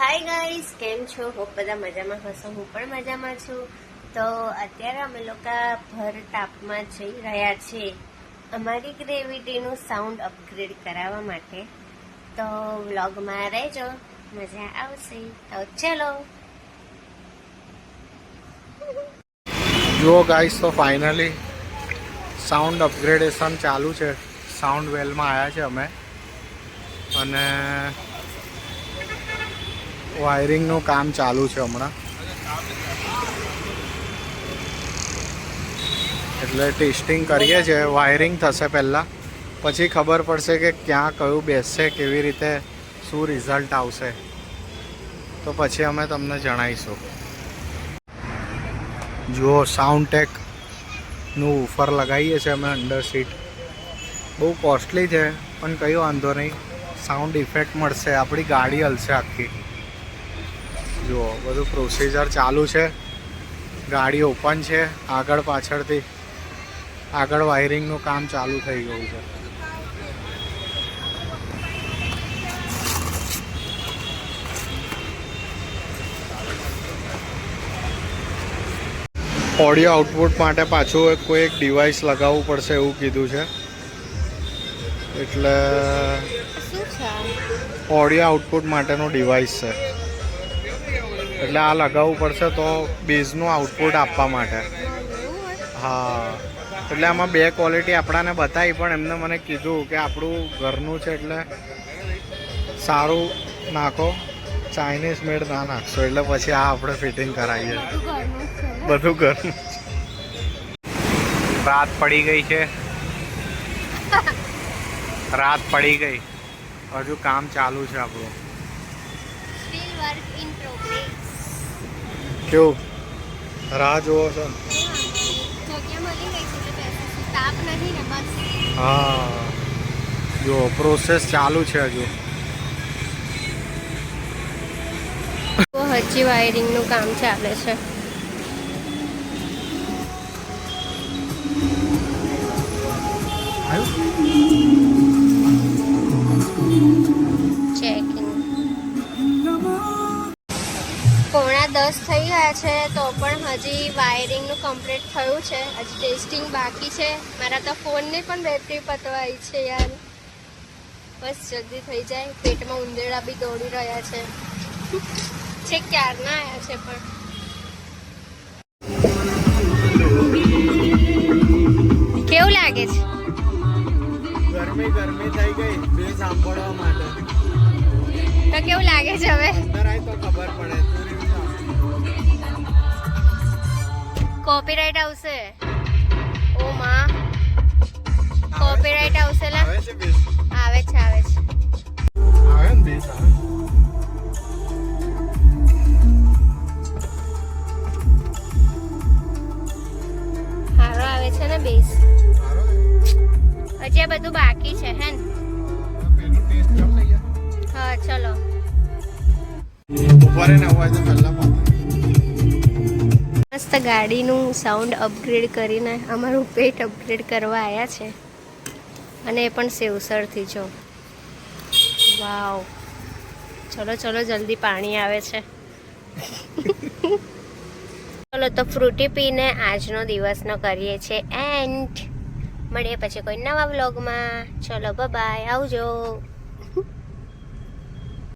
Hi guys, કેમ છો? Hope બધા મજામાં હશો. હું પણ મજામાં છું. તો અત્યારે અમે લોકો ભર તાપમાં જઈ રહ્યા છીએ અમારી ગ્રેવિટીનું સાઉન્ડ અપગ્રેડ કરાવવા માટે. તો વ્લોગમાં રહેજો, મજા આવશે. તો ચલો. જુઓ ગાઈસ, તો ફાઇનલી સાઉન્ડ અપગ્રેડેશન ચાલુ છે. સાઉન્ડ વેલમાં આવ્યા છે અમે, અને વાયરિંગનું કામ ચાલુ છે હમણાં. એટલે ટેસ્ટિંગ કરીએ છીએ. વાયરિંગ થશે પહેલાં, પછી ખબર પડશે કે ક્યાં કયું બેસશે, કેવી રીતે શું રિઝલ્ટ આવશે, તો પછી અમે તમને જણાવીશું. જુઓ, સાઉન્ડ ટેકનું ઓફર લગાવીએ છીએ અમે અંડર સીટ. બહુ કોસ્ટલી છે, પણ કંઈ વાંધો નહીં, સાઉન્ડ ઇફેક્ટ મળશે, આપણી ગાડી હલશે આખી. જુઓ, બધું પ્રોસિજર ચાલુ છે. ગાડી ઓપન છે આગળ પાછળથી. આગળ વાયરિંગનું કામ ચાલુ થઈ ગયું છે. ઓડિયો આઉટપુટ માટે પાછું કોઈ એક ડિવાઇસ લગાવવું પડશે એવું કીધું છે. એટલે ઓડિયો આઉટપુટ માટેનું ડિવાઇસ છે, એટલે આ લગાવવું પડશે તો બેઝનું આઉટપુટ આપવા માટે. હા, એટલે આમાં બે ક્વોલિટી આપણાને બતાવી, પણ એમને મને કીધું કે આપણું ઘરનું છે એટલે સારું નાખો, ચાઇનીઝ મેડ ના નાખશો. એટલે પછી આ આપણે ફિટિંગ કરાવીએ. બધું ઘરનું. રાત પડી ગઈ છે, રાત પડી ગઈ, હજુ કામ ચાલુ છે આપણું. કેવું રાહ જોવો છો? હા, જો પ્રોસેસ ચાલુ છે હજુ. હજી વાયરિંગનું કામ ચાલે છે. ચેકિંગ 9:45 થઈ ગયા છે, તો પણ હજી વાયરિંગનું કમ્પ્લીટ થયું છે. હજી ટેસ્ટિંગ બાકી છે. મારા તો ફોનની પણ બેટરી પતવાઈ છે યાર. બસ જલ્દી થઈ જાય. પેટમાં ઉંદેડા બી દોડી રહ્યા છે. છેક ક્યારના આવ્યા છે, પણ કેવું લાગે છે? ગરમી થઈ ગઈ બે સાંભળવા માટે. તો કેવું લાગે છે હવે? અંદર આય તો ખબર પડે. કોપીરાઇટ આવશે. ઓ માં, કોપીરાઇટ આવશે. લા આવે છે બેસ. આવે છે આવે ને બેસ આવે. હારો આવે છે ને બેસ. સારો છે. હજી આ બધું બાકી છે હે ને? પેલું ટેસ્ટ કરી લઈએ. હા ચલો. ઉપરે ના હોય તો પહેલા પાછળ. મસ્ત ગાડીનું સાઉન્ડ અપગ્રેડ કરીને અમારું પેટ અપગ્રેડ કરવા આવ્યા છે, અને એ પણ સેવસરથી. જો વાવ. ચલો ચલો, જલ્દી પાણી આવે છે. ચલો તો ફ્રૂટી પીને આજનો દિવસનો કરીએ છીએ એન્ડ. મળીએ પછી કોઈ નવા વ્લોગમાં. ચલો બાય, આવજો.